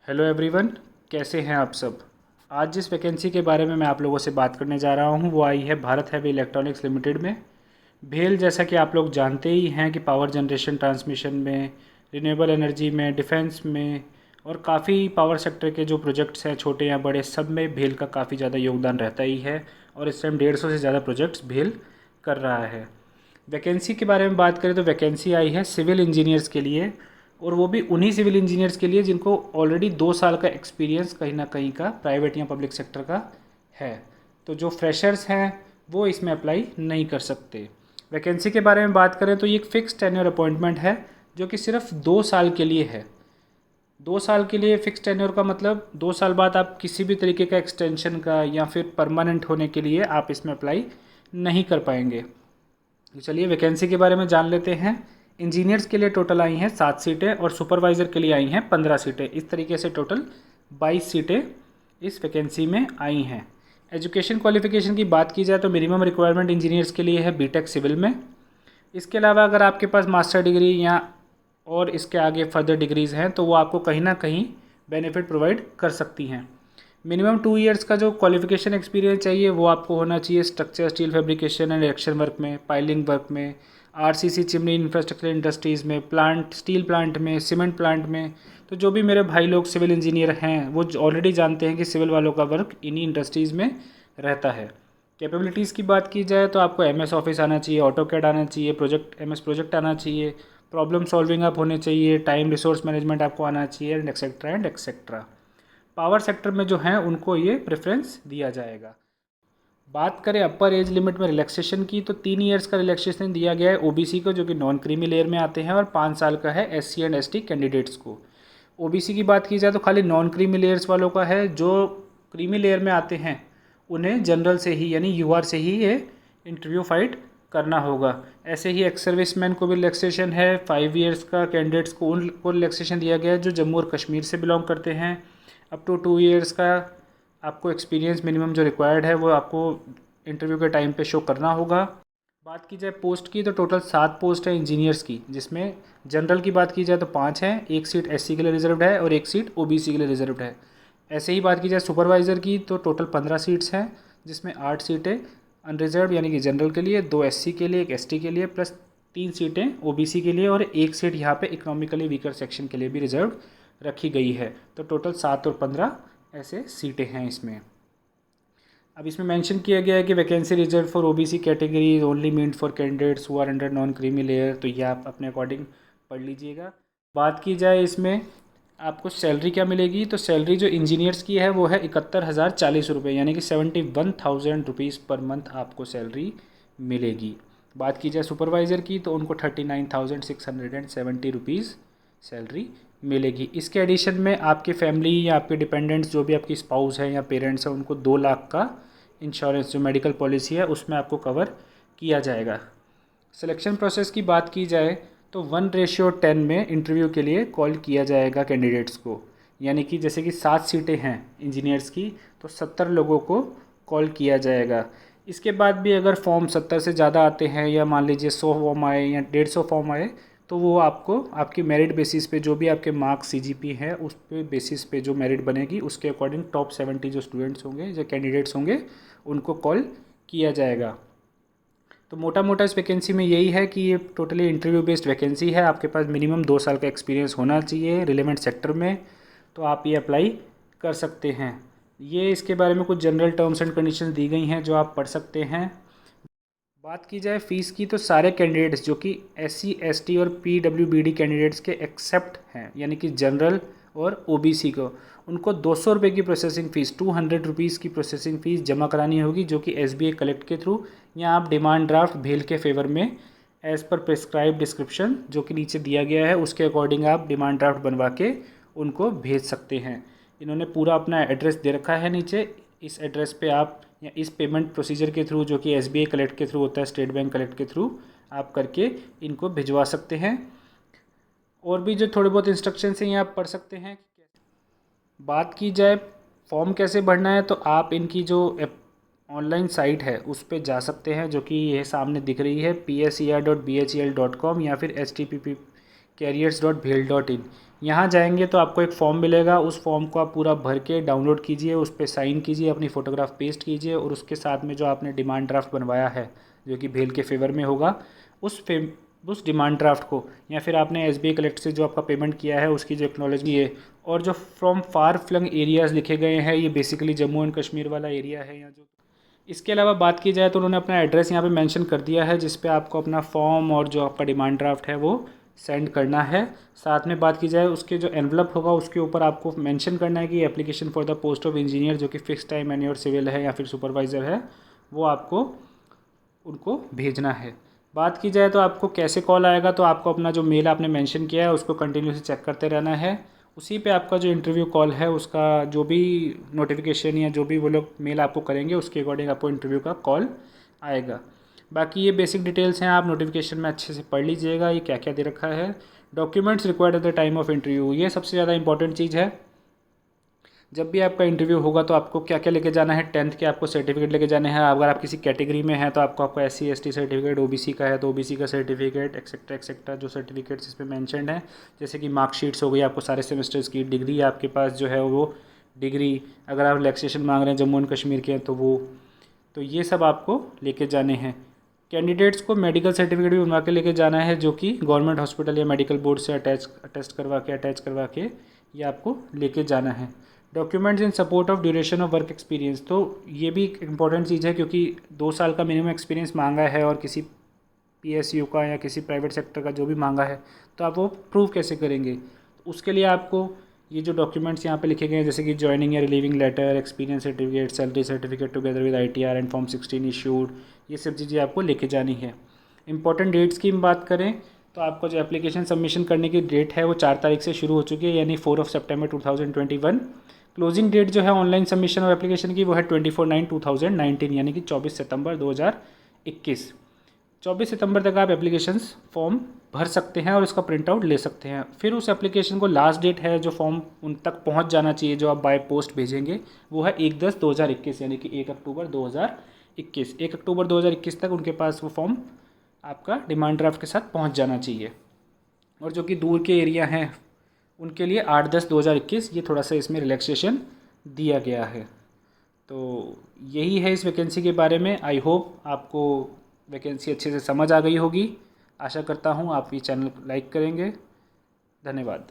Hello everyone, कैसे हैं आप सब। आज जिस वैकेंसी के बारे में मैं आप लोगों से बात करने जा रहा हूं वो आई है भारत हैवी इलेक्ट्रॉनिक्स लिमिटेड में। भेल, जैसा कि आप लोग जानते ही हैं कि पावर जनरेशन ट्रांसमिशन में, रिन्यूएबल एनर्जी में, डिफेंस में और काफ़ी पावर सेक्टर के जो प्रोजेक्ट्स हैं छोटे या बड़े, सब में भेल का काफ़ी ज़्यादा योगदान रहता ही है। और इस टाइम 150 से ज़्यादा प्रोजेक्ट्स भेल कर रहा है। वैकेंसी के बारे में बात करें तो वैकेंसी आई है सिविल इंजीनियर्स के लिए, और वो भी उन्हीं सिविल इंजीनियर्स के लिए जिनको ऑलरेडी 2 साल का एक्सपीरियंस कहीं ना कहीं का प्राइवेट या पब्लिक सेक्टर का है। तो जो फ्रेशर्स हैं वो इसमें अप्लाई नहीं कर सकते। वैकेंसी के बारे में बात करें तो ये एक फ़िक्स टेन्योर अपॉइंटमेंट है जो कि सिर्फ 2 साल के लिए है। 2 साल के लिए फ़िक्स टेन्योर का मतलब 2 साल बाद आप किसी भी तरीके का एक्सटेंशन का या फिर परमानेंट होने के लिए आप इसमें अप्लाई नहीं कर पाएंगे। तो चलिए वैकेंसी के बारे में जान लेते हैं। इंजीनियर्स के लिए टोटल आई हैं 7 सीटें और सुपरवाइज़र के लिए आई हैं 15 सीटें। इस तरीके से टोटल 22 सीटें इस वैकेंसी में आई हैं। एजुकेशन क्वालिफिकेशन की बात की जाए तो मिनिमम रिक्वायरमेंट इंजीनियर्स के लिए है बीटेक सिविल में। इसके अलावा अगर आपके पास मास्टर डिग्री या और इसके आगे फर्दर डिग्रीज़ हैं तो वो आपको कहीं ना कहीं बेनिफिट प्रोवाइड कर सकती हैं। मिनिमम 2 इयर्स का जो क्वालिफिकेशन एक्सपीरियंस चाहिए वो आपको होना चाहिए structure, steel fabrication and erection work में, पाइलिंग वर्क में, आरसीसी चिमनी इंफ्रास्ट्रक्चर इंडस्ट्रीज़ में, प्लांट, स्टील प्लांट में, सीमेंट प्लांट में। तो जो भी मेरे भाई लोग सिविल इंजीनियर हैं वो ऑलरेडी जानते हैं कि सिविल वालों का वर्क इन्हीं इंडस्ट्रीज़ में रहता है। कैपेबिलिटीज़ की बात की जाए तो आपको एमएस ऑफिस आना चाहिए, ऑटोकैड आना चाहिए, एमएस प्रोजेक्ट आना चाहिए, प्रॉब्लम सॉल्विंग आप होने चाहिए, टाइम रिसोर्स मैनेजमेंट आपको आना चाहिए एंड एक्सेट्रा। पावर सेक्टर में जो हैं उनको ये प्रेफरेंस दिया जाएगा। बात करें अपर एज लिमिट में रिलैक्सेशन की तो 3 इयर्स का रिलैक्सेशन दिया गया है ओबीसी को, जो कि नॉन क्रीमी लेयर में आते हैं, और 5 साल का है एससी एंड एसटी कैंडिडेट्स को। ओबीसी की बात की जाए तो खाली नॉन क्रीमी लेयर्स वालों का है। जो क्रीमी लेयर में आते हैं उन्हें जनरल से ही यानी यूआर से ही ये इंटरव्यू फाइट करना होगा। ऐसे ही एक्स सर्विसमैन को भी रिलैक्सेशन है। 5 इयर्स का कैंडिडेट्स को उनको रिलैक्सेशन दिया गया है जो जम्मू और कश्मीर से बिलोंग करते हैं। अप टू 2 इयर्स का आपको एक्सपीरियंस मिनिमम जो रिक्वायर्ड है वो आपको इंटरव्यू के टाइम पे शो करना होगा। बात की जाए पोस्ट की तो टोटल 7 पोस्ट है इंजीनियर्स की, जिसमें जनरल की बात की जाए तो 5 हैं, 1 सीट एससी के लिए रिजर्व्ड है और 1 सीट ओबीसी के लिए रिजर्व्ड है। ऐसे ही बात की जाए सुपरवाइज़र की तो टोटल 15 सीट्स हैं, जिसमें 8 सीटें अनरिजर्व यानी कि जनरल के लिए, 2 एससी के लिए, 1 एसटी के लिए, प्लस 3 सीटें ओबीसी के लिए और 1 सीट यहाँ पे इकोनॉमिकली वीकर सेक्शन के लिए भी रिजर्व रखी गई है। तो टोटल 7 और 15 ऐसे सीटें हैं इसमें। अब इसमें मेंशन किया गया है कि vacancy reserve for OBC category is only meant for candidates who are under non creamy layer. तो ये आप अपने अकॉर्डिंग पढ़ लीजिएगा। बात की जाए इसमें आपको सैलरी क्या मिलेगी तो सैलरी जो इंजीनियर्स की है वो है 71,040 रुपये, यानी कि 71,000 रुपीज़ पर मंथ आपको सैलरी मिलेगी। बात की जाए सुपरवाइज़र की तो उनको 39,670 रुपीज़ सैलरी मिलेगी। इसके एडिशन में आपके फैमिली या आपके डिपेंडेंट्स जो भी आपकी स्पाउस है या पेरेंट्स हैं उनको 2 लाख का इंश्योरेंस जो मेडिकल पॉलिसी है उसमें आपको कवर किया जाएगा। सिलेक्शन प्रोसेस की बात की जाए तो 1:10 में इंटरव्यू के लिए कॉल किया जाएगा कैंडिडेट्स को, यानी कि जैसे कि 7 सीटें हैं इंजीनियर्स की तो 70 लोगों को कॉल किया जाएगा। इसके बाद भी अगर फॉर्म 70 से ज़्यादा आते हैं या मान लीजिए 100 फॉर्म आए या 150 फॉर्म आए तो वो आपको आपकी मेरिट बेसिस पे जो भी आपके मार्क्स सीजीपी है उस पे बेसिस पे जो मेरिट बनेगी उसके अकॉर्डिंग टॉप 70 जो स्टूडेंट्स होंगे जो कैंडिडेट्स होंगे उनको कॉल किया जाएगा। तो मोटा मोटा इस वैकेंसी में यही है कि ये टोटली इंटरव्यू बेस्ड वैकेंसी है। आपके पास मिनिमम 2 साल का एक्सपीरियंस होना चाहिए रिलेवेंट सेक्टर में, तो आप ये अप्लाई कर सकते हैं। ये इसके बारे में कुछ जनरल टर्म्स एंड कंडीशंस दी गई हैं जो आप पढ़ सकते हैं। बात की जाए फ़ीस की तो सारे कैंडिडेट्स जो कि एससी, एसटी और पीडब्ल्यूबीडी कैंडिडेट्स के एक्सेप्ट हैं यानी कि जनरल और ओबीसी को, उनको 200 रुपये की प्रोसेसिंग फ़ीस, 200 रुपीज़ की प्रोसेसिंग फ़ीस जमा करानी होगी, जो कि एसबीआई कलेक्ट के थ्रू या आप डिमांड ड्राफ्ट भेल के फेवर में एज़ पर प्रिस्क्राइब डिस्क्रिप्शन जो कि नीचे दिया गया है उसके अकॉर्डिंग आप डिमांड ड्राफ्ट बनवा के उनको भेज सकते हैं। इन्होंने पूरा अपना एड्रेस दे रखा है नीचे। इस एड्रेस पे आप या इस पेमेंट प्रोसीजर के थ्रू जो कि एसबीआई कलेक्ट के थ्रू होता है, स्टेट बैंक कलेक्ट के थ्रू आप करके इनको भिजवा सकते हैं। और भी जो थोड़े बहुत इंस्ट्रक्शंस हैं ये आप पढ़ सकते हैं। बात की जाए फॉर्म कैसे भरना है तो आप इनकी जो ऑनलाइन साइट है उस पर जा सकते हैं जो कि ये सामने दिख रही है PSER.BHEL.com या फिर careers.bhel.in। यहाँ जाएंगे तो आपको एक फॉर्म मिलेगा, उस फॉर्म को आप पूरा भर के डाउनलोड कीजिए, उस पर साइन कीजिए, अपनी फ़ोटोग्राफ पेस्ट कीजिए और उसके साथ में जो आपने डिमांड ड्राफ्ट बनवाया है जो कि भेल के फेवर में होगा, उस डिमांड ड्राफ्ट को या फिर आपने SBI कलेक्ट से जो आपका पेमेंट किया है उसकी जो एक्नॉलेजमेंट है, और जो फ्रॉम फार फ्लंग एरियाज़ लिखे गए हैं ये बेसिकली जम्मू एंड कश्मीर वाला एरिया है यहाँ जो। इसके अलावा बात की जाए तो उन्होंने अपना एड्रेस यहाँ पे मेंशन कर दिया है जिस पे आपको अपना फॉर्म और जो आपका डिमांड ड्राफ्ट है वो सेंड करना है। साथ में बात की जाए उसके जो एनवलप होगा उसके ऊपर आपको मेंशन करना है कि application for the post of engineer जो कि फिक्स टाइम मैन्योर सिविल है या फिर सुपरवाइज़र है वो आपको उनको भेजना है। बात की जाए तो आपको कैसे कॉल आएगा, तो आपको अपना जो मेल आपने मेंशन किया है उसको कंटिन्यूसली चेक करते रहना है। उसी पे आपका जो इंटरव्यू कॉल है उसका जो भी नोटिफिकेशन या जो भी वो लोग मेल आपको करेंगे उसके अकॉर्डिंग आपको इंटरव्यू का कॉल आएगा। बाकी ये बेसिक डिटेल्स हैं, आप नोटिफिकेशन में अच्छे से पढ़ लीजिएगा ये क्या क्या दे रखा है। Documents required at the time of interview, ये सबसे ज़्यादा इंपॉर्टेंट चीज़ है। जब भी आपका इंटरव्यू होगा तो आपको क्या क्या लेके जाना है, 10th के आपको सर्टिफिकेट लेके जाने हैं। अगर आप किसी कैटेगरी में हैं तो आपका SC ST सर्टिफिकेट, OBC का है तो OBC का सर्टिफिकेट, एक्सेट्रा एक्सेट्रा जो सर्टिफिकेट्स इस पर मैंशनड हैं, जैसे कि मार्कशीट्स हो गई आपको सारे सेमेस्टर्स की, डिग्री आपके पास जो है वो डिग्री, अगर आप रिलैक्सेशन मांग रहे हैं जम्मू एंड कश्मीर के हैं तो वो, तो ये सब आपको लेके जाने हैं। कैंडिडेट्स को मेडिकल सर्टिफिकेट भी बनवा के लेके जाना है जो कि गवर्नमेंट हॉस्पिटल या मेडिकल बोर्ड से अटैच करवा के ये आपको लेके जाना है। Documents in support of duration of work experience, तो ये भी एक इम्पॉर्टेंट चीज़ है क्योंकि 2 साल का मिनिमम एक्सपीरियंस मांगा है और किसी PSU का या किसी प्राइवेट सेक्टर का जो भी मांगा है तो आप वो प्रूव कैसे करेंगे। उसके लिए आपको ये जो डॉक्यूमेंट्स यहाँ पे लिखे गए हैं जैसे कि जॉइनिंग या relieving letter, experience certificate, salary certificate together with ITR and form 16 issued, ये सब चीज़ें आपको लेके जानी है। इंपॉर्टेंट डेट्स की हम बात करें तो आपका जो एप्लीकेशन सबमिशन करने की डेट है वो 4 तारीख से शुरू हो चुकी है यानी 4 सितंबर 2021। क्लोजिंग डेट जो है ऑनलाइन सबमिशन और एप्लीकेशन की वो है 24/9/2019 यानी कि 24 सितंबर 2021। 24 सितंबर तक आप एप्लीकेशंस फॉर्म भर सकते हैं और इसका प्रिंट आउट ले सकते हैं। फिर उस एप्लीकेशन को लास्ट डेट है जो फॉर्म उन तक पहुंच जाना चाहिए जो आप बाय पोस्ट भेजेंगे वो है 1/10/2021 यानी कि 1 अक्टूबर 2021। 1 अक्टूबर 2021 तक उनके पास वो फॉर्म आपका डिमांड ड्राफ्ट के साथ पहुंच जाना चाहिए। और जो कि दूर के एरिया हैं उनके लिए 8/10/2021 ये थोड़ा सा इसमें रिलैक्सेशन दिया गया है। तो यही है इस वैकेंसी के बारे में। आई होप आपको वैकेंसी अच्छे से समझ आ गई होगी। आशा करता हूँ आप ये चैनल लाइक करेंगे। धन्यवाद।